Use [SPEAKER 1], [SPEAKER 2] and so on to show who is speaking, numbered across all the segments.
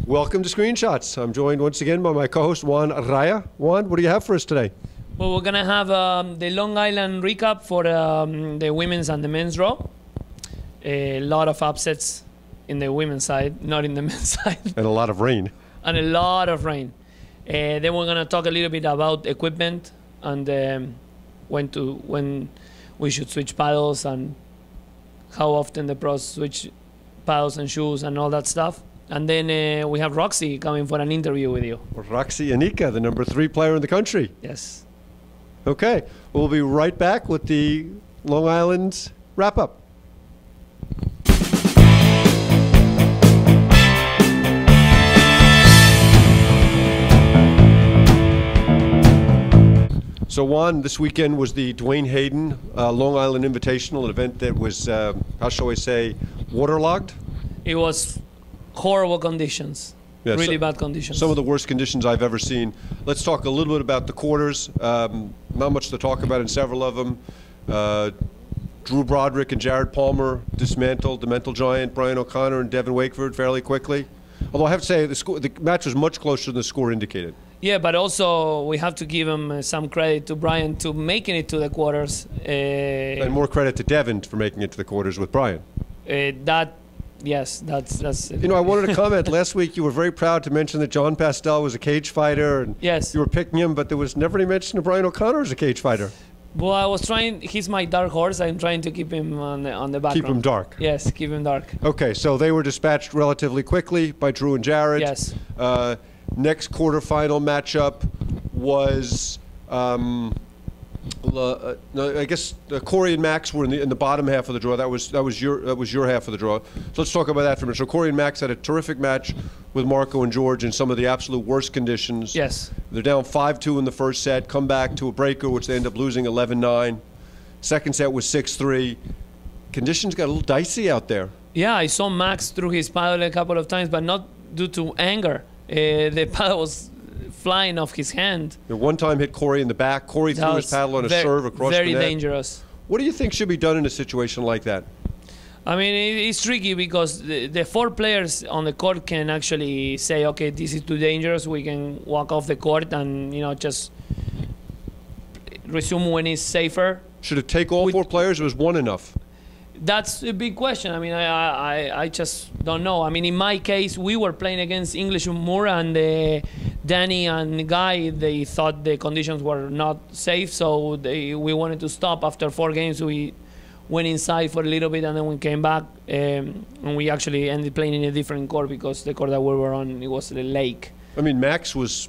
[SPEAKER 1] Welcome to Screenshots. I'm joined once again by my co-host Juan Araya. Juan, what do you have for us today?
[SPEAKER 2] Well, we're gonna have the Long Island recap for the women's and the men's draw. A lot of upsets in the women's side, not in the men's side.
[SPEAKER 1] And a lot of rain.
[SPEAKER 2] And a lot of rain. Then we're gonna talk a little bit about equipment and when we should switch paddles and how often the pros switch paddles and shoes and all that stuff. And then we have Roxy coming for an interview with you.
[SPEAKER 1] Roxy Anika, the number 3 player in the country.
[SPEAKER 2] Yes.
[SPEAKER 1] Okay, we'll be right back with the Long Island wrap-up. So Juan, this weekend was the Dwayne Hayden Long Island Invitational, an event that was, how shall I say, waterlogged?
[SPEAKER 2] It was horrible conditions,
[SPEAKER 1] yeah,
[SPEAKER 2] really bad conditions.
[SPEAKER 1] Some of the worst conditions I've ever seen. Let's talk a little bit about the quarters. Not much to talk about in several of them. Drew Broderick and Jared Palmer dismantled the mental giant Brian O'Connor and Devin Wakeford fairly quickly. Although I have to say the match was much closer than the score indicated.
[SPEAKER 2] Yeah, but also we have to give him some credit to Brian to making it to the quarters.
[SPEAKER 1] And more credit to Devin for making it to the quarters with Brian.
[SPEAKER 2] Yes, that's.
[SPEAKER 1] You know, I wanted to comment. Last week you were very proud to mention that John Pastel was a cage fighter, and
[SPEAKER 2] yes,
[SPEAKER 1] you were picking him, but there was never any mention of Brian O'Connor as a cage fighter.
[SPEAKER 2] Well, I was trying. He's my dark horse. I'm trying to keep him on the background.
[SPEAKER 1] Keep him dark.
[SPEAKER 2] Yes, keep him dark.
[SPEAKER 1] Okay, so they were dispatched relatively quickly by Drew and Jared.
[SPEAKER 2] Yes.
[SPEAKER 1] Next quarterfinal matchup was, I guess Corey and Max were in the bottom half of the draw. That was your half of the draw. So let's talk about that for a minute. So Corey and Max had a terrific match with Marco and George in some of the absolute worst conditions.
[SPEAKER 2] Yes.
[SPEAKER 1] They're down 5-2 in the first set, come back to a breaker, which they end up losing 11-9. Second set was 6-3. Conditions got a little dicey out there.
[SPEAKER 2] Yeah, I saw Max through his paddle a couple of times, but not due to anger. The paddle was flying off his hand.
[SPEAKER 1] One time hit Corey in the back. Corey threw his paddle on a serve across the net.
[SPEAKER 2] Very dangerous.
[SPEAKER 1] What do you think should be done in a situation like that?
[SPEAKER 2] I mean, it's tricky because the 4 players on the court can actually say, okay, this is too dangerous. We can walk off the court and, just resume when it's safer.
[SPEAKER 1] Should it take all 4 players, or was one enough?
[SPEAKER 2] That's a big question. I mean, I just don't know. I mean, in my case, we were playing against English Moore, and Danny and Guy, they thought the conditions were not safe, so we wanted to stop. After 4 games, we went inside for a little bit, and then we came back, and we actually ended playing in a different court because the court that we were on, it was the lake.
[SPEAKER 1] I mean, Max it was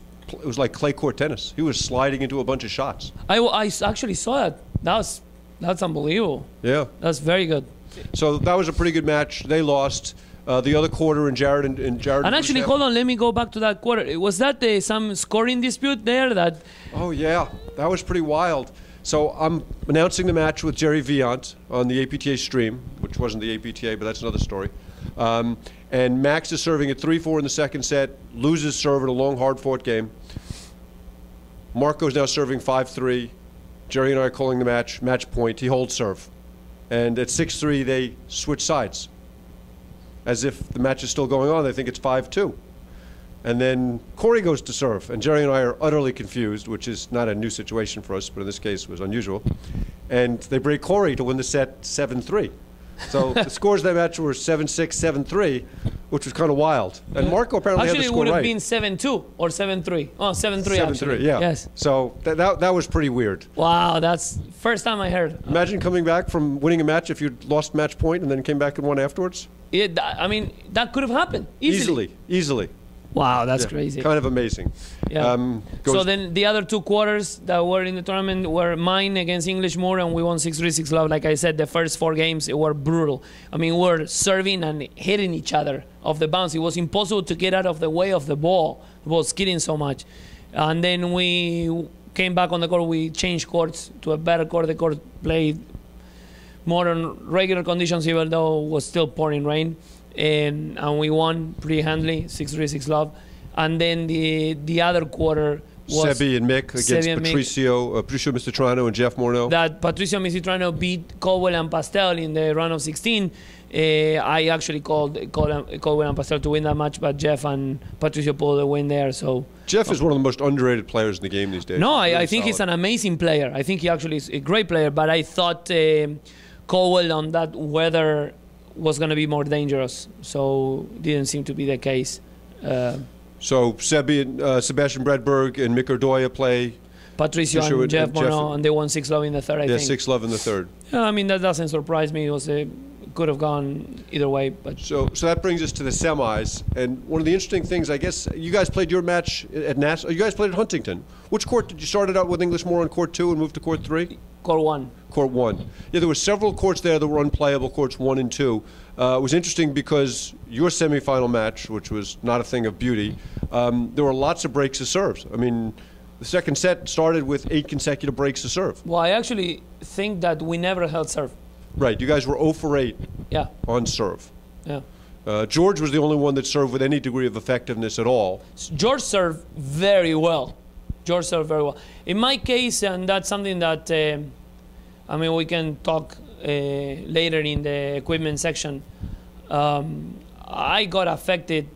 [SPEAKER 1] like clay court tennis. He was sliding into a bunch of shots.
[SPEAKER 2] I actually saw that. That's unbelievable.
[SPEAKER 1] Yeah.
[SPEAKER 2] That's very good.
[SPEAKER 1] So that was a pretty good match. They lost. The other quarter, and Jared. And
[SPEAKER 2] actually, hold on. Let me go back to that quarter. Was that some scoring dispute there?
[SPEAKER 1] Oh, yeah. That was pretty wild. So I'm announcing the match with Jerry Viant on the APTA stream, which wasn't the APTA, but that's another story. And Max is serving at 3-4 in the second set, loses serve in a long, hard-fought game. Marco's now serving 5-3. Jerry and I are calling the match point. He holds serve. And at 6-3, they switch sides. As if the match is still going on, they think it's 5-2. And then Corey goes to serve, and Jerry and I are utterly confused, which is not a new situation for us, but in this case was unusual. And they break Corey to win the set 7-3. So the scores of that match were 7-6, 7-3, which was kind of wild. And Marco apparently had the score right.
[SPEAKER 2] Actually, it would have been 7-2 or 7-3. Oh, 7-3 actually.
[SPEAKER 1] 7-3, yeah.
[SPEAKER 2] Yes.
[SPEAKER 1] So that was pretty weird.
[SPEAKER 2] Wow, that's first time I heard.
[SPEAKER 1] Imagine coming back from winning a match if you'd lost match point and then came back and won afterwards.
[SPEAKER 2] I mean, that could have happened easily.
[SPEAKER 1] Easily.
[SPEAKER 2] Wow, that's crazy.
[SPEAKER 1] Kind of amazing.
[SPEAKER 2] Yeah. So then the other 2 quarters that were in the tournament were mine against English Moore, and we won 6-3, 6-love. Like I said, the first 4 games were brutal. I mean, we were serving and hitting each other off the bounce. It was impossible to get out of the way of the ball. It was skidding so much. And then we came back on the court. We changed courts to a better court. The court played more on regular conditions, even though it was still pouring rain. And we won pretty handily, 6-3, 6-love. And then the other quarter,
[SPEAKER 1] Sebi and Mick against
[SPEAKER 2] Sebi and
[SPEAKER 1] Patricio Mistrano and Jeff Morneau.
[SPEAKER 2] That Patricio Mistrano beat Caldwell and Pastel in the round of 16. I actually called Caldwell and Pastel to win that match, but Jeff and Patricio pulled the win there. So
[SPEAKER 1] Jeff is one of the most underrated players in the game these days.
[SPEAKER 2] No, I think he's an amazing player. I think he actually is a great player, but I thought Caldwell on that weather was going to be more dangerous, so didn't seem to be the case.
[SPEAKER 1] So Sebi and Sebastian Bredberg and Mick Ordoya play.
[SPEAKER 2] Patricio and Jeff Morneau, and they won 6-love in the third, I think.
[SPEAKER 1] Yeah, 6-love in the third.
[SPEAKER 2] Yeah, I mean, that doesn't surprise me. It was could have gone either way. But
[SPEAKER 1] So that brings us to the semis. And one of the interesting things, I guess, you guys played your match at Nassau. You guys played at Huntington. Which court did you start it out with English Moore on court 2 and move to court 3?
[SPEAKER 2] Court 1.
[SPEAKER 1] Court 1. Yeah, there were several courts there that were unplayable, courts 1 and 2. It was interesting because your semifinal match, which was not a thing of beauty, there were lots of breaks of serves. I mean, the second set started with 8 consecutive breaks of serve.
[SPEAKER 2] Well, I actually think that we never held serve.
[SPEAKER 1] Right, you guys were 0 for 8 on serve.
[SPEAKER 2] Yeah.
[SPEAKER 1] George was the only one that served with any degree of effectiveness at all.
[SPEAKER 2] George served very well. George served very well. In my case, and that's something that, I mean, we can talk later in the equipment section. I got affected.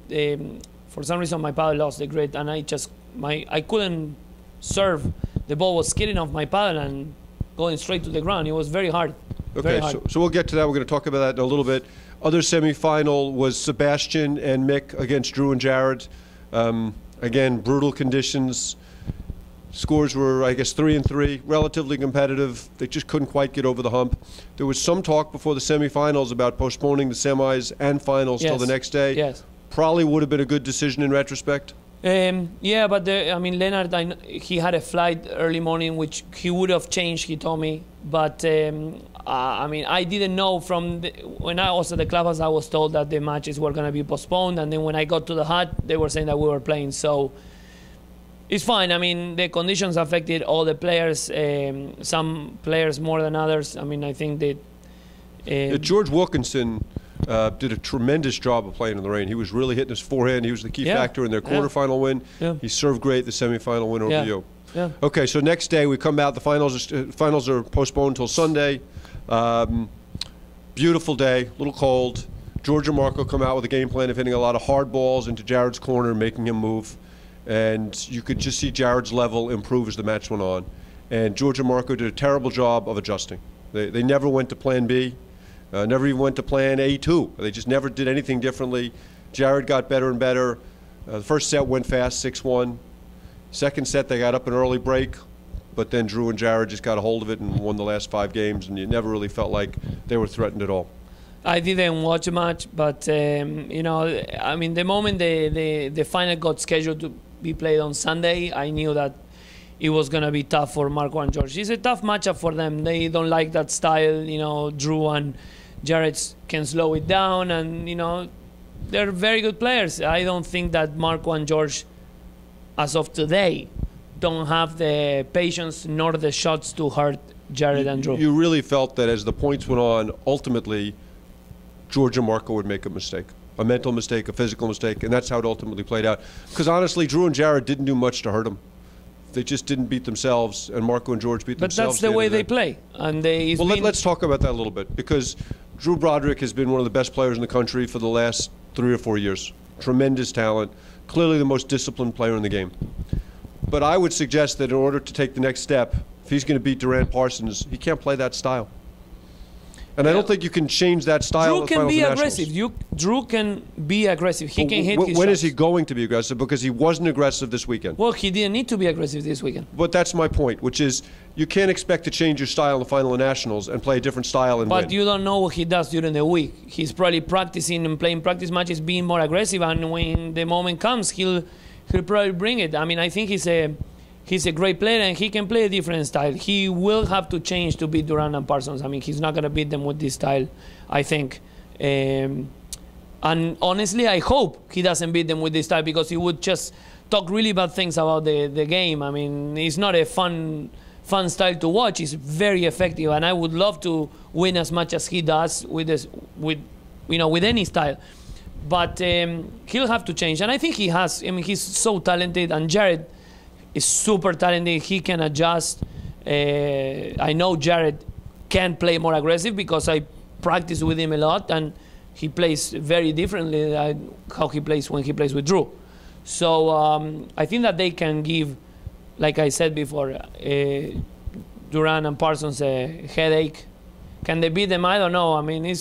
[SPEAKER 2] For some reason, my paddle lost the grid, and I couldn't serve. The ball was skidding off my paddle and going straight to the ground. It was very hard.
[SPEAKER 1] Okay, so we'll get to that. We're going to talk about that in a little bit. Other semifinal was Sebastian and Mick against Drew and Jared. Again, brutal conditions. Scores were, I guess, 3 and 3, relatively competitive. They just couldn't quite get over the hump. There was some talk before the semifinals about postponing the semis and finals till the next day.
[SPEAKER 2] Yes.
[SPEAKER 1] Probably would have been a good decision in retrospect.
[SPEAKER 2] Yeah, but I mean, Leonard, he had a flight early morning, which he would have changed, he told me. But, I mean, I didn't know when I was at the clubhouse, I was told that the matches were going to be postponed. And then when I got to the hut, they were saying that we were playing. So it's fine. I mean, the conditions affected all the players, some players more than others. I mean, I think that...
[SPEAKER 1] George Wilkinson did a tremendous job of playing in the rain. He was really hitting his forehand. He was the key factor in their quarterfinal win. Yeah. He served great the semifinal win over you.
[SPEAKER 2] Yeah.
[SPEAKER 1] Okay, so next day we come out. The finals are postponed until Sunday. Beautiful day, a little cold. George and Marco come out with a game plan of hitting a lot of hard balls into Jared's corner, making him move. And you could just see Jared's level improve as the match went on. And George and Marco did a terrible job of adjusting. They never went to plan B. Never even went to plan A2. They just never did anything differently. Jared got better and better. The first set went fast, 6-1. Second set, they got up an early break, but then Drew and Jared just got a hold of it and won the last 5 games, and you never really felt like they were threatened at all.
[SPEAKER 2] I didn't watch a match, but, you know, I mean, the moment the final got scheduled to be played on Sunday, I knew that it was going to be tough for Marco and George. It's a tough matchup for them. They don't like that style. You know, Drew and Jared can slow it down, and, you know, they're very good players. I don't think that Marco and George, as of today, don't have the patience nor the shots to hurt Jared and Drew.
[SPEAKER 1] You really felt that as the points went on, ultimately, George and Marco would make a mistake, a mental mistake, a physical mistake, and that's how it ultimately played out. Because honestly, Drew and Jared didn't do much to hurt them. They just didn't beat themselves, and Marco and George beat themselves.
[SPEAKER 2] But that's the way they play. And
[SPEAKER 1] let's talk about that a little bit, because Drew Broderick has been one of the best players in the country for the last 3 or 4 years. Tremendous talent, clearly the most disciplined player in the game. But I would suggest that in order to take the next step, if he's going to beat Durant Parsons, he can't play that style. And I don't think you can change that style.
[SPEAKER 2] Drew can be aggressive. Drew can be aggressive. He can hit his shots.
[SPEAKER 1] When is he going to be aggressive? Because he wasn't aggressive this weekend.
[SPEAKER 2] Well, he didn't need to be aggressive this weekend.
[SPEAKER 1] But that's my point, which is you can't expect to change your style in the final of nationals and play a different style and win.
[SPEAKER 2] But you don't know what he does during the week. He's probably practicing and playing practice matches, being more aggressive, and when the moment comes, he'll probably bring it. I mean, I think he's a great player, and he can play a different style. He will have to change to beat Durant and Parsons. I mean, he's not going to beat them with this style, I think. And honestly, I hope he doesn't beat them with this style, because he would just talk really bad things about the game. I mean, it's not a fun style to watch. It's very effective, and I would love to win as much as he does with any style. But he'll have to change, and I think he has. I mean, he's so talented, and Jared, is super talented. He can adjust. I know Jared can play more aggressive because I practice with him a lot, and he plays very differently than how he plays when he plays with Drew. So I think that they can give, like I said before, Durant and Parsons a headache. Can they beat them? I don't know. I mean,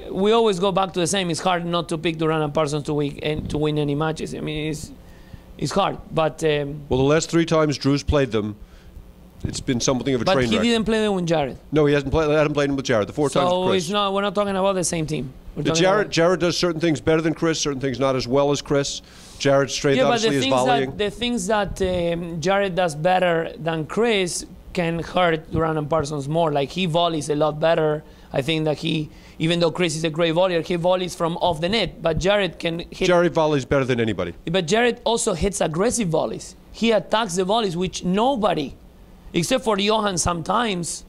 [SPEAKER 2] we always go back to the same. It's hard not to pick Durant and Parsons to win any matches. I mean, it's hard. But
[SPEAKER 1] well, the last 3 times Drew's played them, it's been something of a train wreck.
[SPEAKER 2] But he didn't play them with Jared.
[SPEAKER 1] No, he hasn't played. I haven't played him with Jared. The 4 times with Chris.
[SPEAKER 2] So we're not talking about the same team.
[SPEAKER 1] Jared does certain things better than Chris, certain things not as well as Chris. Jared's strength obviously is volleying.
[SPEAKER 2] The things that Jared does better than Chris can hurt Durant and Parsons more. Like, he volleys a lot better. I think that even though Chris is a great volleyer, he volleys from off the net. But Jared can hit.
[SPEAKER 1] Jared volleys better than anybody.
[SPEAKER 2] But Jared also hits aggressive volleys. He attacks the volleys, which nobody, except for Johan sometimes.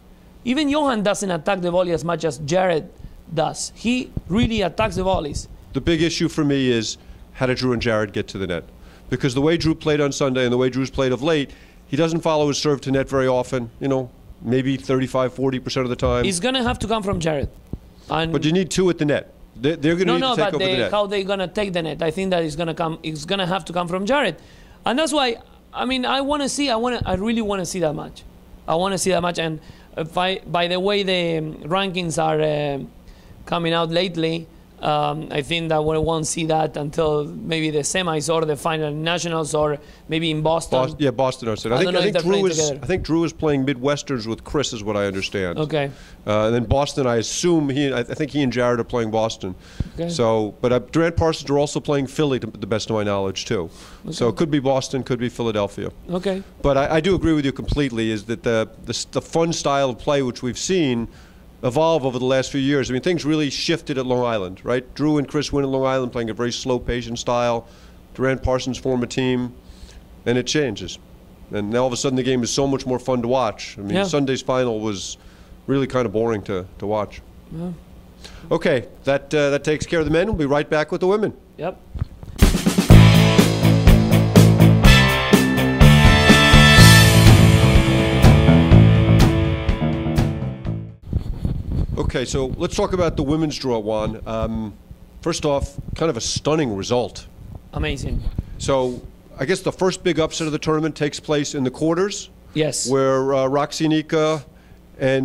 [SPEAKER 2] Even Johan doesn't attack the volley as much as Jared does. He really attacks the volleys.
[SPEAKER 1] The big issue for me is, how did Drew and Jared get to the net? Because the way Drew played on Sunday and the way Drew's played of late, he doesn't follow his serve to net very often, maybe 35, 40% of the time.
[SPEAKER 2] He's going to have to come from Jared.
[SPEAKER 1] But you need 2 at the net. They're going to need to take over the net.
[SPEAKER 2] How they're going to take the net? I think that it's going to have to come from Jared. And that's why, I mean, I really want to see that match. I want to see that match. And by the way the rankings are coming out lately, I think that we won't see that until maybe the semis or the final nationals, or maybe in Boston.
[SPEAKER 1] Boston. I think Drew is playing Midwesters with Chris, is what I understand.
[SPEAKER 2] Okay.
[SPEAKER 1] And then Boston, I assume I think he and Jared are playing Boston.
[SPEAKER 2] Okay.
[SPEAKER 1] So, but Durant Parsons are also playing Philly, to the best of my knowledge, too. Okay. So it could be Boston, could be Philadelphia.
[SPEAKER 2] Okay.
[SPEAKER 1] But I do agree with you completely. Is that the fun style of play which we've seen evolve over the last few years. I mean, things really shifted at Long Island, right? Drew and Chris win at Long Island, playing a very slow, patient style. Durant Parsons form a team, and it changes. And now all of a sudden the game is so much more fun to watch. I mean, Sunday's final was really kind of boring to watch.
[SPEAKER 2] Yeah.
[SPEAKER 1] Okay, that takes care of the men. We'll be right back with the women.
[SPEAKER 2] Yep.
[SPEAKER 1] Okay, so let's talk about the women's draw, Juan. First off, kind of a stunning result.
[SPEAKER 2] Amazing.
[SPEAKER 1] So I guess the first big upset of the tournament takes place in the quarters.
[SPEAKER 2] Yes.
[SPEAKER 1] Where Roxy and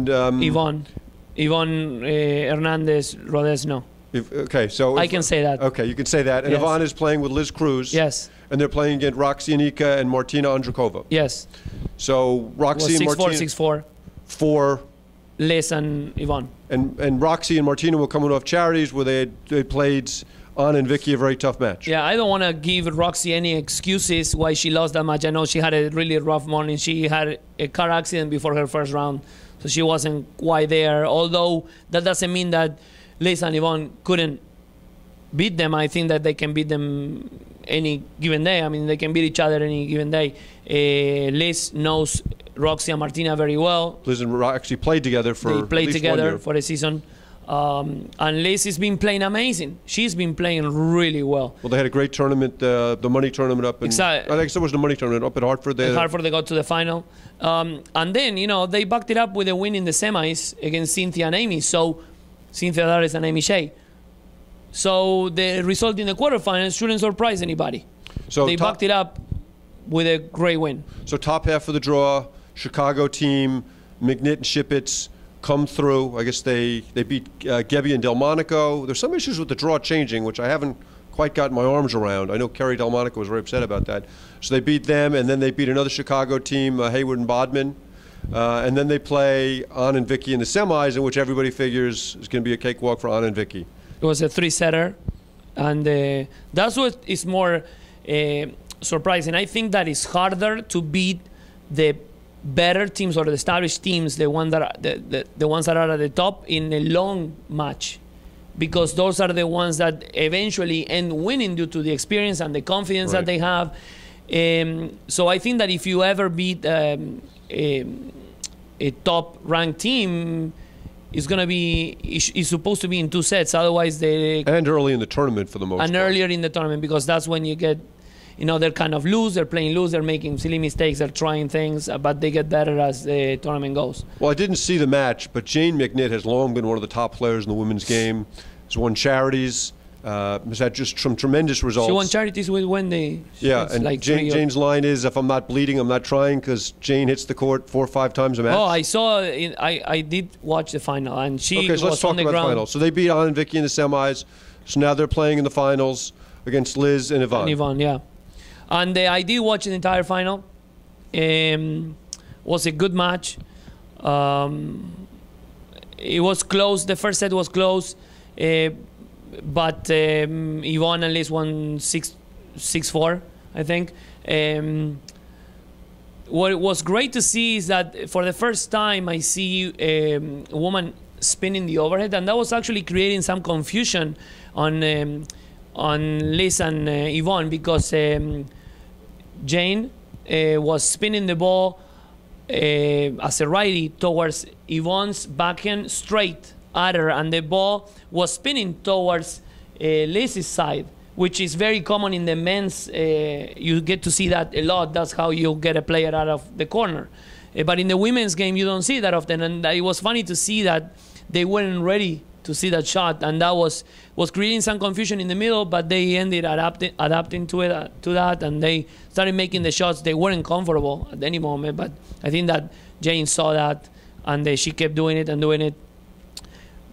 [SPEAKER 2] Yvonne Hernandez Rodesno.
[SPEAKER 1] Okay, so
[SPEAKER 2] I can say that.
[SPEAKER 1] Okay, you can say that. And
[SPEAKER 2] yes.
[SPEAKER 1] Yvonne is playing with Liz Cruz.
[SPEAKER 2] Yes.
[SPEAKER 1] And they're playing against Roxy and Martina Andrakova.
[SPEAKER 2] Yes.
[SPEAKER 1] So Roxy and Martina
[SPEAKER 2] 6-4
[SPEAKER 1] for
[SPEAKER 2] Liz and Yvonne.
[SPEAKER 1] And Roxy and Martina were coming off charities where they played Anna and Vicky a very tough match.
[SPEAKER 2] Yeah, I don't want to give Roxy any excuses why she lost that match. I know she had a really rough morning. She had a car accident before her first round, so she wasn't quite there. Although that doesn't mean that Liz and Yvonne couldn't beat them. I think that they can beat them any given day. I mean, they can beat each other any given day. Liz knows Roxy and Martina very well.
[SPEAKER 1] Liz and Roxy played together for
[SPEAKER 2] They played
[SPEAKER 1] at least
[SPEAKER 2] together
[SPEAKER 1] 1 year.
[SPEAKER 2] for a season. And Liz has been playing amazing. She's been playing really well.
[SPEAKER 1] Well, they had a great tournament, the money tournament up in...
[SPEAKER 2] Exactly.
[SPEAKER 1] I think it was the money tournament up at Hartford.
[SPEAKER 2] Hartford, they got to the final. And then, they backed it up with a win in the semis against Cynthia and Amy. So, Cynthia Dares and Amy Shea. So, the result in the quarterfinals shouldn't surprise anybody. So they backed it up with a great win.
[SPEAKER 1] So, top half of the draw, Chicago team, McNitt and Shippets come through. I guess they beat Gebbia and Delmonico. There's some issues with the draw changing, which I haven't quite gotten my arms around. I know Kerry Delmonico was very upset about that. So they beat them, and then they beat another Chicago team, Hayward and Bodman. And then they play Anna and Vicky in the semis, in which everybody figures is going to be a cakewalk for Anna and Vicky.
[SPEAKER 2] It was a 3-setter, and that's what is more surprising. I think that it's harder to beat the better teams or the established teams, the ones that are, the ones that are at the top in a long match, because those are the ones that eventually end winning due to the experience and the confidence that they have. So I think that if you ever beat a top ranked team, it's supposed to be in 2 sets. Otherwise, and
[SPEAKER 1] early in the tournament for the most part.
[SPEAKER 2] And earlier in the tournament, because that's when you get they're kind of loose, they're playing loose, they're making silly mistakes, they're trying things, but they get better as the tournament goes.
[SPEAKER 1] Well, I didn't see the match, but Jane McNitt has long been one of the top players in the women's game. Has won charities. Has had just some tremendous results.
[SPEAKER 2] She won charities with Wendy.
[SPEAKER 1] Yeah, and
[SPEAKER 2] like
[SPEAKER 1] Jane's line is, if I'm not bleeding, I'm not trying, because Jane hits the court 4 or 5 times a match.
[SPEAKER 2] Oh, I saw, I did watch the final, and she
[SPEAKER 1] okay, so
[SPEAKER 2] was
[SPEAKER 1] let's talk
[SPEAKER 2] on the
[SPEAKER 1] about
[SPEAKER 2] ground.
[SPEAKER 1] the final. So they beat Anna and Vicky in the semis. So now they're playing in the finals against Liz and Yvonne.
[SPEAKER 2] And Yvonne, yeah. And I did watch the entire final. Was a good match. It was close. The first set was close. But Yvonne and Liz won 6-4, I think. What was great to see is that for the first time I see a woman spinning the overhead, and that was actually creating some confusion on Liz and Yvonne, because Jane was spinning the ball as a righty towards Yvonne's backhand straight at her, and the ball was spinning towards Liz's side, which is very common in the men's. You get to see that a lot. That's how you get a player out of the corner. But in the women's game, you don't see that often, and it was funny to see that they weren't ready to see that shot, and that was creating some confusion in the middle, but they ended adapting to that, and they started making the shots. They weren't comfortable at any moment, but I think that Jane saw that, and she kept doing it and doing it.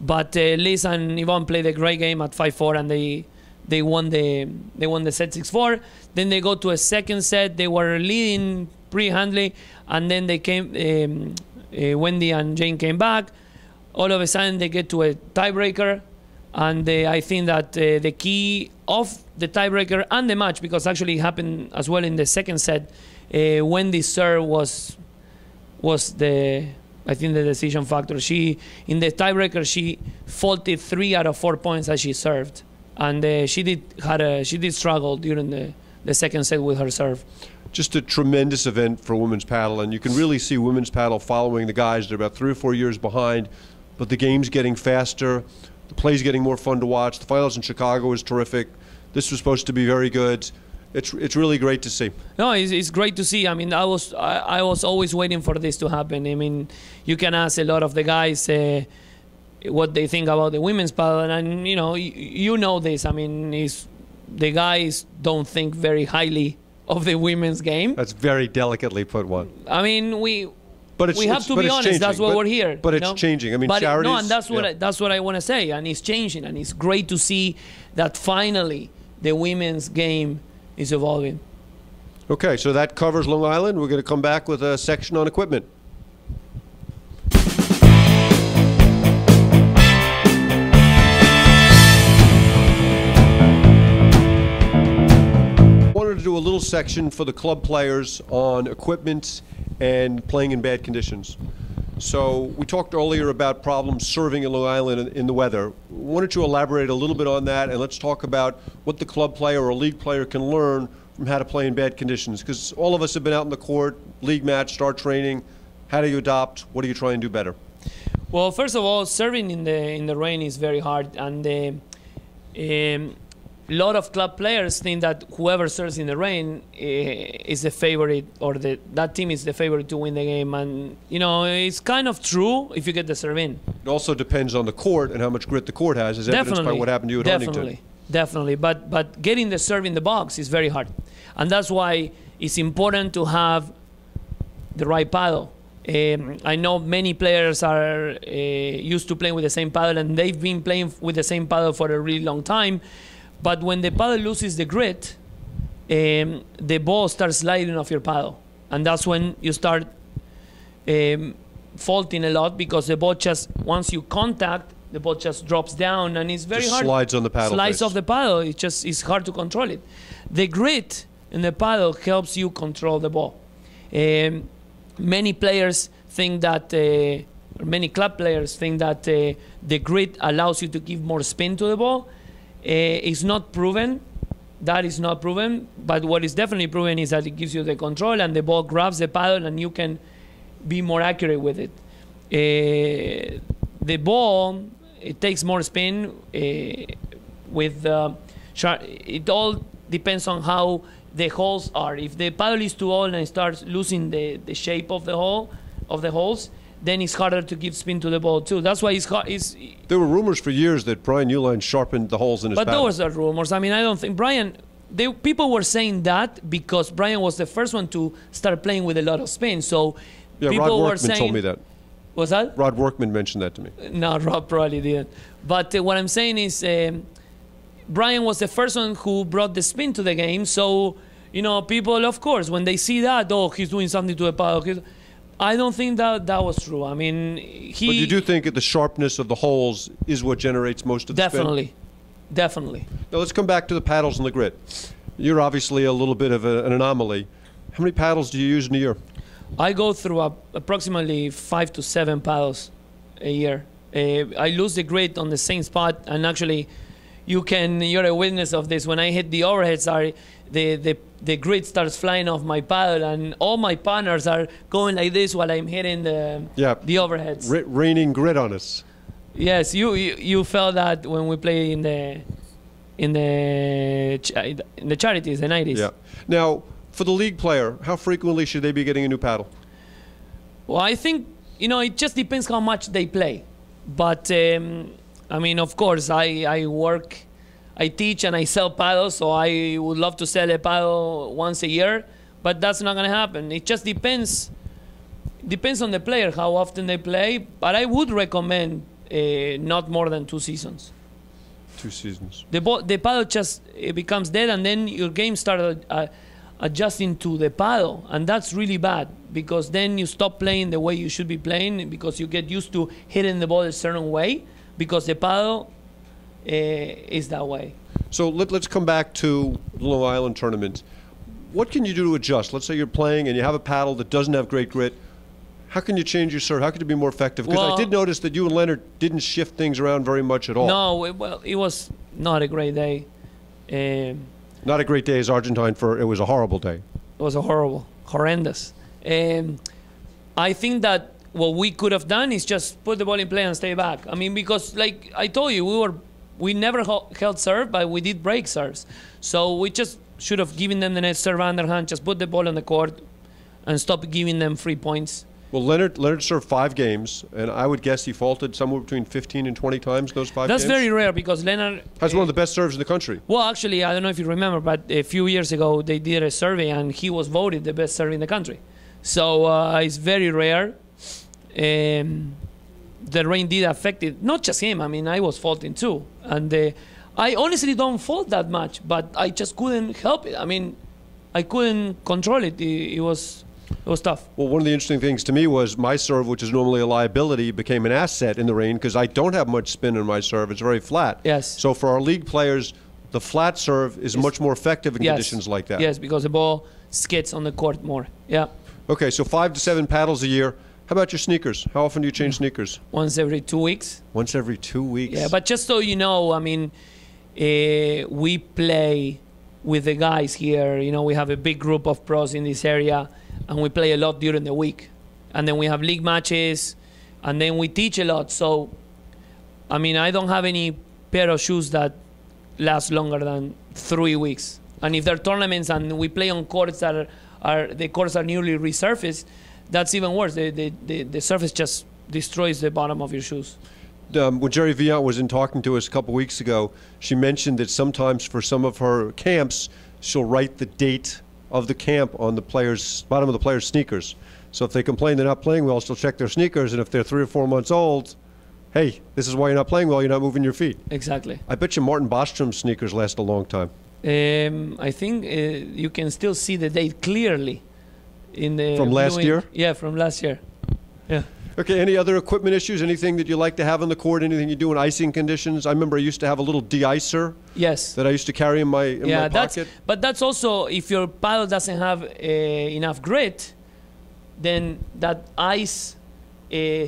[SPEAKER 2] But Liz and Yvonne played a great game at 5-4, and they won the set 6-4. Then they go to a second set. They were leading pretty handily, and then they came. Wendy and Jane came back. All of a sudden, they get to a tiebreaker, and I think that the key of the tiebreaker and the match, because actually it happened as well in the second set, Wendy's serve was the decision factor. In the tiebreaker, she faulted 3 out of 4 points that she served, and she did struggle during the second set with her serve.
[SPEAKER 1] Just a tremendous event for women's paddle, and you can really see women's paddle following the guys. They're about 3 or 4 years behind, but the game's getting faster. The play's getting more fun to watch. The finals in Chicago was terrific. This was supposed to be very good. It's really great to see.
[SPEAKER 2] No, it's great to see. I mean, I was always waiting for this to happen. I mean, you can ask a lot of the guys what they think about the women's paddle, and you know this. I mean, the guys don't think very highly of the women's game.
[SPEAKER 1] That's very delicately put, one.
[SPEAKER 2] I mean, we have to be honest.
[SPEAKER 1] Changing.
[SPEAKER 2] That's why we're here.
[SPEAKER 1] But it's changing. I mean, charities.
[SPEAKER 2] No, and that's what I want to say. And it's changing, and it's great to see that finally the women's game is evolving.
[SPEAKER 1] Okay, so that covers Long Island. We're going to come back with a section on equipment. To do a little section for the club players on equipment and playing in bad conditions. So we talked earlier about problems serving in Long Island in the weather. Why don't you elaborate a little bit on that, and let's talk about what the club player or league player can learn from how to play in bad conditions, because all of us have been out in the court, league match, start training. How do you adopt? What do you try and do better?
[SPEAKER 2] Well, first of all, serving in the rain is very hard, and a lot of club players think that whoever serves in the rain is the favorite, or that team is the favorite to win the game. And, it's kind of true if you get the serve in.
[SPEAKER 1] It also depends on the court and how much grit the court has, as evidenced by what happened to you at Huntington.
[SPEAKER 2] Definitely. But getting the serve in the box is very hard. And that's why it's important to have the right paddle. I know many players are used to playing with the same paddle, and they've been playing with the same paddle for a really long time. But when the paddle loses the grit, the ball starts sliding off your paddle. And that's when you start faulting a lot, because the ball just, once you contact, the ball just drops down, and it's very hard.
[SPEAKER 1] Slides on the paddle.
[SPEAKER 2] Slides off the paddle. It's hard to control it. The grit in the paddle helps you control the ball. Many players think that, many club players think that the grit allows you to give more spin to the ball. It's not proven. That is not proven. But what is definitely proven is that it gives you the control, and the ball grabs the paddle, and you can be more accurate with it. The ball, it takes more spin. It all depends on how the holes are. If the paddle is too old and it starts losing the shape of the hole, of the holes, then it's harder to give spin to the ball too. That's why it's hard.
[SPEAKER 1] There were rumors for years that Brian Uihlein sharpened the holes in his paddle.
[SPEAKER 2] But those are rumors. I mean, I don't think Brian. People were saying that because Brian was the first one to start playing with a lot of spin. So
[SPEAKER 1] yeah,
[SPEAKER 2] people
[SPEAKER 1] Rod
[SPEAKER 2] were
[SPEAKER 1] Workman
[SPEAKER 2] saying,
[SPEAKER 1] told me that.
[SPEAKER 2] Was that?
[SPEAKER 1] Rod Workman mentioned that to me.
[SPEAKER 2] No, Rob probably didn't. But what I'm saying is, Brian was the first one who brought the spin to the game. So, you know, people, of course, when they see that, oh, he's doing something to the paddle. I don't think that was true. I mean,
[SPEAKER 1] But you do think that the sharpness of the holes is what generates most of the spin?
[SPEAKER 2] Definitely.
[SPEAKER 1] Now let's come back to the paddles and the grit. You're obviously a little bit of an anomaly. How many paddles do you use in a year?
[SPEAKER 2] I go through approximately 5 to 7 paddles a year. I lose the grit on the same spot, and actually, you're a witness of this. When I hit the overheads, the grit starts flying off my paddle, and all my partners are going like this while I'm hitting the overheads.
[SPEAKER 1] Raining grit on us.
[SPEAKER 2] Yes, you felt that when we play in the charities, the 90s.
[SPEAKER 1] Yeah. Now, for the league player, how frequently should they be getting a new paddle?
[SPEAKER 2] Well, I think, you know, it just depends how much they play. But, I mean, of course, I work, I teach and I sell paddles, so I would love to sell a paddle once a year, but that's not going to happen. It just depends on the player, how often they play, but I would recommend not more than 2 seasons.
[SPEAKER 1] 2 seasons.
[SPEAKER 2] The paddle just becomes dead, and then your game starts adjusting to the paddle, and that's really bad because then you stop playing the way you should be playing because you get used to hitting the ball a certain way because the paddle is that way.
[SPEAKER 1] So let's come back to the Long Island tournament. What can you do to adjust? Let's say you're playing and you have a paddle that doesn't have great grit. How can you change your serve? How can you be more effective? Because I did notice that you and Leonard didn't shift things around very much at all.
[SPEAKER 2] No, it was not a great day.
[SPEAKER 1] Not a great day as Argentine it was a horrible day.
[SPEAKER 2] It was horrendous. I think that what we could have done is just put the ball in play and stay back. I mean, because like I told you, we never held serve, but we did break serves. So we just should have given them the next serve underhand, just put the ball on the court and stop giving them free points.
[SPEAKER 1] Well, Leonard served 5 games, and I would guess he faulted somewhere between 15 and 20 times those 5 games.
[SPEAKER 2] That's very rare because Leonard
[SPEAKER 1] has one of the best serves in the country.
[SPEAKER 2] Well, actually, I don't know if you remember, but a few years ago they did a survey, and he was voted the best server in the country. So it's very rare. The rain did affect it, not just him. I mean, I was faulting too, and I honestly don't fault that much, but I just couldn't help it. I mean, I couldn't control it. It was tough.
[SPEAKER 1] Well, one of the interesting things to me was my serve, which is normally a liability, became an asset in the rain because I don't have much spin in my serve. It's very flat.
[SPEAKER 2] Yes.
[SPEAKER 1] So for our league players, the flat serve is much more effective in conditions like that.
[SPEAKER 2] Yes, because the ball skids on the court more. Yeah.
[SPEAKER 1] Okay, so 5 to 7 paddles a year. How about your sneakers? How often do you change sneakers?
[SPEAKER 2] Once every 2 weeks.
[SPEAKER 1] Once every 2 weeks?
[SPEAKER 2] Yeah, but just so you know, I mean, we play with the guys here. You know, we have a big group of pros in this area, and we play a lot during the week. And then we have league matches, and then we teach a lot. So, I mean, I don't have any pair of shoes that last longer than 3 weeks. And if there are tournaments and we play on courts that the courts are newly resurfaced, that's even worse. The surface just destroys the bottom of your shoes.
[SPEAKER 1] When Jerry Viant was in talking to us a couple weeks ago, she mentioned that sometimes for some of her camps, she'll write the date of the camp on the bottom of the players' sneakers. So if they complain they're not playing well, she'll check their sneakers, and if they're 3 or 4 months old, hey, this is why you're not playing well, you're not moving your feet.
[SPEAKER 2] Exactly.
[SPEAKER 1] I bet you Martin Bostrom's sneakers last a long time.
[SPEAKER 2] I think you can still see the date clearly.
[SPEAKER 1] From last year?
[SPEAKER 2] Yeah, from last year. Yeah.
[SPEAKER 1] Okay, any other equipment issues? Anything that you like to have on the court? Anything you do in icing conditions? I remember I used to have a little de-icer.
[SPEAKER 2] Yes.
[SPEAKER 1] That I used to carry in my pocket.
[SPEAKER 2] But that's also, if your paddle doesn't have enough grit, then that ice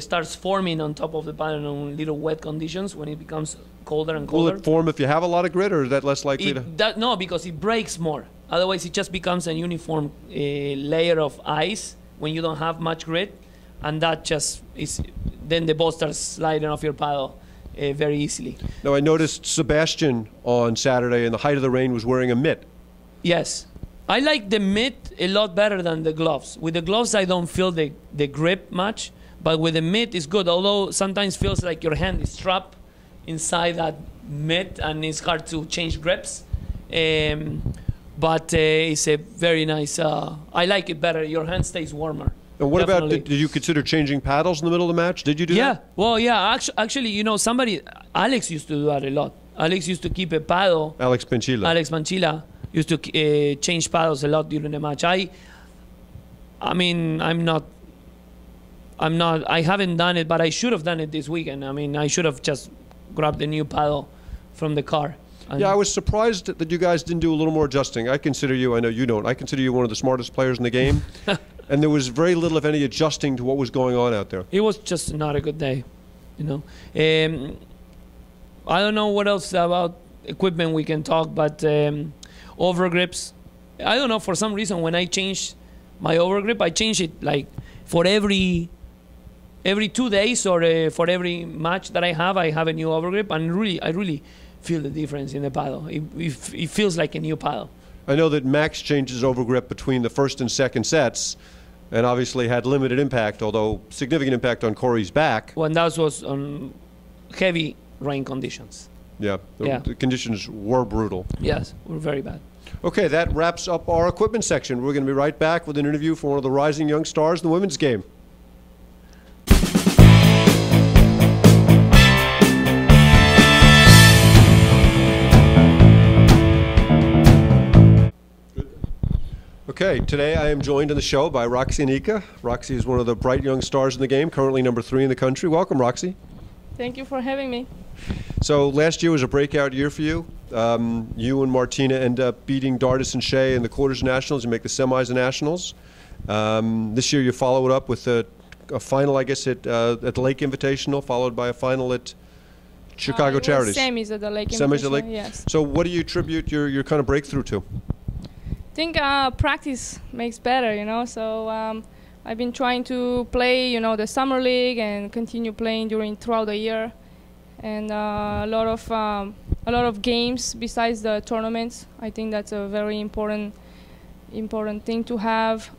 [SPEAKER 2] starts forming on top of the paddle in little wet conditions when it becomes colder and colder.
[SPEAKER 1] Will it form if you have a lot of grit, or is that less likely to?
[SPEAKER 2] No, because it breaks more. Otherwise, it just becomes a uniform layer of ice when you don't have much grit, and that just is. Then the ball starts sliding off your paddle very easily.
[SPEAKER 1] Now, I noticed Sebastian on Saturday, in the height of the rain, was wearing a mitt.
[SPEAKER 2] Yes. I like the mitt a lot better than the gloves. With the gloves, I don't feel the grip much, but with the mitt, it's good. Although sometimes feels like your hand is trapped inside that mitt, and it's hard to change grips. But it's a very nice. I like it better. Your hand stays warmer.
[SPEAKER 1] And what
[SPEAKER 2] Definitely.
[SPEAKER 1] about, did you consider changing paddles in the middle of the match? Did you do that?
[SPEAKER 2] Yeah, well, yeah. Actually, you know, Alex used to do that a lot. Alex used to keep a paddle.
[SPEAKER 1] Alex Panchila
[SPEAKER 2] used to change paddles a lot during the match. I mean, I haven't done it, but I should have done it this weekend. I mean, I should have just grabbed a new paddle from the car.
[SPEAKER 1] Yeah, I was surprised that you guys didn't do a little more adjusting. I know you don't. I consider you one of the smartest players in the game. And there was very little, if any, adjusting to what was going on out there.
[SPEAKER 2] It was just not a good day, you know. I don't know what else about equipment we can talk, but overgrips. I don't know, for some reason, when I change my overgrip, I change it like for every 2 days or for every match that I have a new overgrip, and I really feel the difference in the paddle. It feels like a new paddle.
[SPEAKER 1] I know that Max changes overgrip between the first and second sets, and obviously had limited impact, although significant impact on Corey's back.
[SPEAKER 2] When that was on heavy rain conditions.
[SPEAKER 1] Yeah, the conditions were brutal.
[SPEAKER 2] Yes, were very bad.
[SPEAKER 1] Okay, that wraps up our equipment section. We're going to be right back with an interview for one of the rising young stars in the women's game. Okay, today I am joined on the show by Roxy Anika. Roxy is one of the bright young stars in the game, currently number 3 in the country. Welcome, Roxy.
[SPEAKER 3] Thank you for having me.
[SPEAKER 1] So last year was a breakout year for you. You and Martina end up beating Dardis and Shea in the quarters of nationals. You make the semis of nationals. This year you follow it up with a final, I guess, at the Lake Invitational, followed by a final at Chicago Charities.
[SPEAKER 3] Semis at the Lake
[SPEAKER 1] Semis at the Lake?
[SPEAKER 3] Yes.
[SPEAKER 1] So what do you attribute your kind of breakthrough to?
[SPEAKER 3] I think practice makes better, you know. So I've been trying to play, you know, the summer league and continue playing throughout the year, and a lot of games besides the tournaments. I think that's a very important thing to have.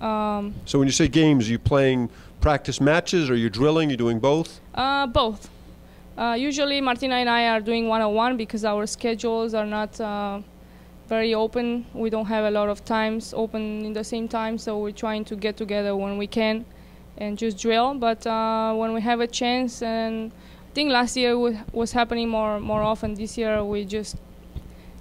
[SPEAKER 1] So when you say games, are you playing practice matches, or are you drilling? You doing both?
[SPEAKER 3] Both. Usually Martina and I are doing one-on-one because our schedules are not very open. We don't have a lot of times open in the same time, so we're trying to get together when we can and just drill. But when we have a chance, and I think last year was happening more often. This year we just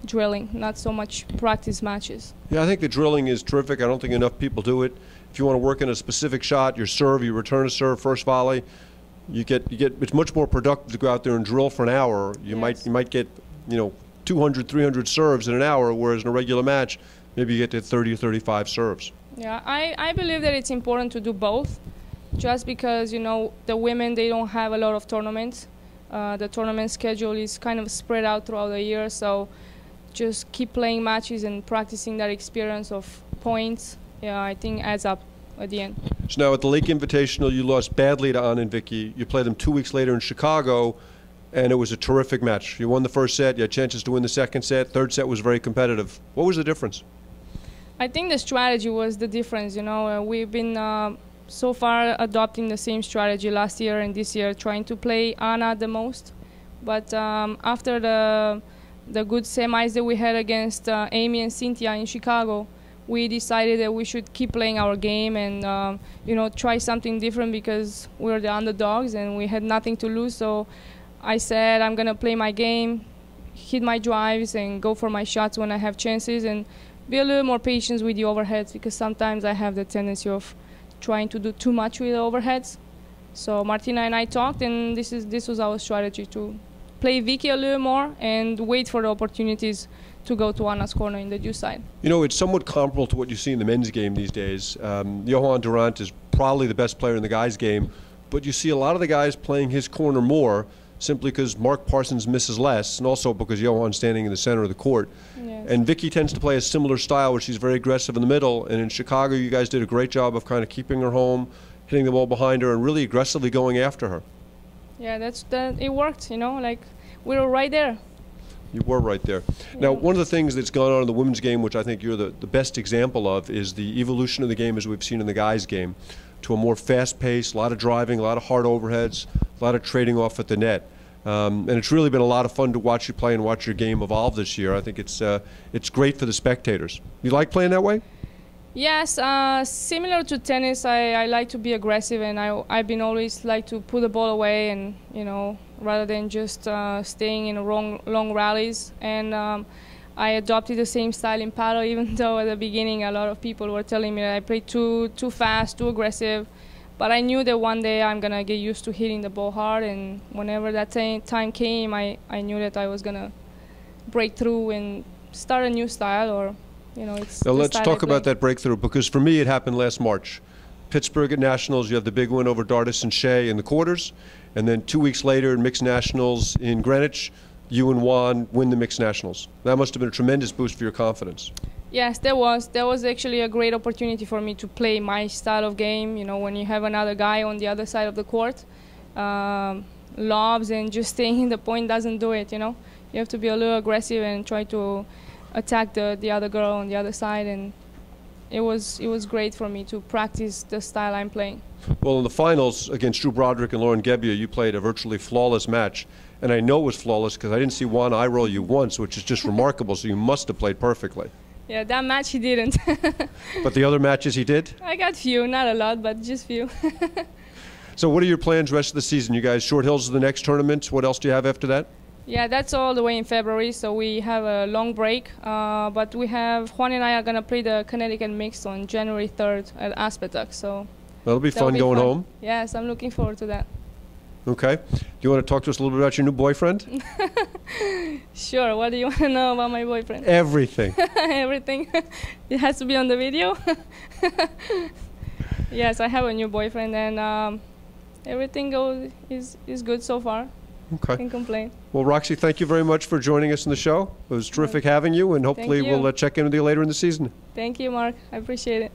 [SPEAKER 3] drilling, not so much practice matches.
[SPEAKER 1] Yeah, I think the drilling is terrific. I don't think enough people do it. If you want to work in a specific shot, your serve, you return a serve, first volley, you get. It's much more productive to go out there and drill for an hour. You might get, you know, 200, 300 serves in an hour, whereas in a regular match, maybe you get to 30 or 35 serves.
[SPEAKER 3] Yeah, I believe that it's important to do both, just because, you know, the women, they don't have a lot of tournaments. The tournament schedule is kind of spread out throughout the year, so just keep playing matches and practicing that experience of points, yeah, I think adds up at the end.
[SPEAKER 1] So now at the Lake Invitational, you lost badly to Anna and Vicky. You played them 2 weeks later in Chicago, and it was a terrific match. You won the first set, you had chances to win the second set. Third set was very competitive. What was the difference?
[SPEAKER 3] I think the strategy was the difference. You know, we've been so far adopting the same strategy last year and this year, trying to play Anna the most. But after the good semis that we had against Amy and Cynthia in Chicago, we decided that we should keep playing our game and you know, try something different because we were the underdogs and we had nothing to lose. So I said, I'm going to play my game, hit my drives, and go for my shots when I have chances, and be a little more patient with the overheads, because sometimes I have the tendency of trying to do too much with the overheads. So Martina and I talked, and this was our strategy, to play Vicky a little more and wait for the opportunities to go to Anna's corner in the due side. You
[SPEAKER 1] know, it's somewhat comparable to what you see in the men's game these days. Johan Durant is probably the best player in the guys' game, but you see a lot of the guys playing his corner more, simply because Mark Parsons misses less, and also because Johan's standing in the center of the court.
[SPEAKER 3] Yes.
[SPEAKER 1] And Vicky tends to play a similar style, where she's very aggressive in the middle. And in Chicago, you guys did a great job of kind of keeping her home, hitting the ball behind her, and really aggressively going after her.
[SPEAKER 3] Yeah, it worked, you know, like we were right there.
[SPEAKER 1] You were right there. Now, one of the things that's gone on in the women's game, which I think you're the best example of, is the evolution of the game as we've seen in the guys' game to a more fast-paced, a lot of driving, a lot of hard overheads, a lot of trading off at the net. And it's really been a lot of fun to watch you play and watch your game evolve this year. I think it's great for the spectators. You like playing that way?
[SPEAKER 3] Yes, similar to tennis, I like to be aggressive, and I've been always like to put the ball away, and rather than just staying in long rallies. And I adopted the same style in paddle, even though at the beginning a lot of people were telling me that I played too fast, too aggressive. But I knew that one day I'm gonna get used to hitting the ball hard, and whenever that time came, I knew that I was gonna break through and start a new style, or it's.
[SPEAKER 1] Now let's talk about that breakthrough, because for me it happened last March. Pittsburgh at Nationals, you have the big win over Dardis and Shea in the quarters, and then 2 weeks later in Mixed Nationals in Greenwich, you and Juan win the Mixed Nationals. That must have been a tremendous boost for your confidence.
[SPEAKER 3] Yes, there was. There was actually a great opportunity for me to play my style of game. When you have another guy on the other side of the court, lobs and just staying in the point doesn't do it. You have to be a little aggressive and try to attack the other girl on the other side, and it was great for me to practice the style I'm playing.
[SPEAKER 1] Well, in the finals against Drew Broderick and Lauren Gebbia, you played a virtually flawless match, and I know it was flawless because I didn't see Juan eye roll you once, which is just remarkable. So you must have played perfectly.
[SPEAKER 3] Yeah, that match he didn't.
[SPEAKER 1] But the other matches he did?
[SPEAKER 3] I got few, not a lot, but just few.
[SPEAKER 1] So what are your plans rest of the season? You guys, Short Hills is the next tournament. What else do you have after that?
[SPEAKER 3] Yeah, that's all the way in February, so we have a long break. But Juan and I are going to play the Connecticut Mixed on January 3rd at Aspetuck. So
[SPEAKER 1] that'll be fun going home.
[SPEAKER 3] Yes, I'm looking forward to that.
[SPEAKER 1] Okay. Do you want to talk to us a little bit about your new boyfriend?
[SPEAKER 3] Sure. What do you want to know about my boyfriend?
[SPEAKER 1] Everything.
[SPEAKER 3] Everything. It has to be on the video. Yes, I have a new boyfriend, and everything is good so far.
[SPEAKER 1] Okay.
[SPEAKER 3] Can't complain.
[SPEAKER 1] Well, Roxy, thank you very much for joining us in the show. It was terrific having you, and hopefully we'll check in with you later in the season.
[SPEAKER 3] Thank you, Mark. I appreciate it.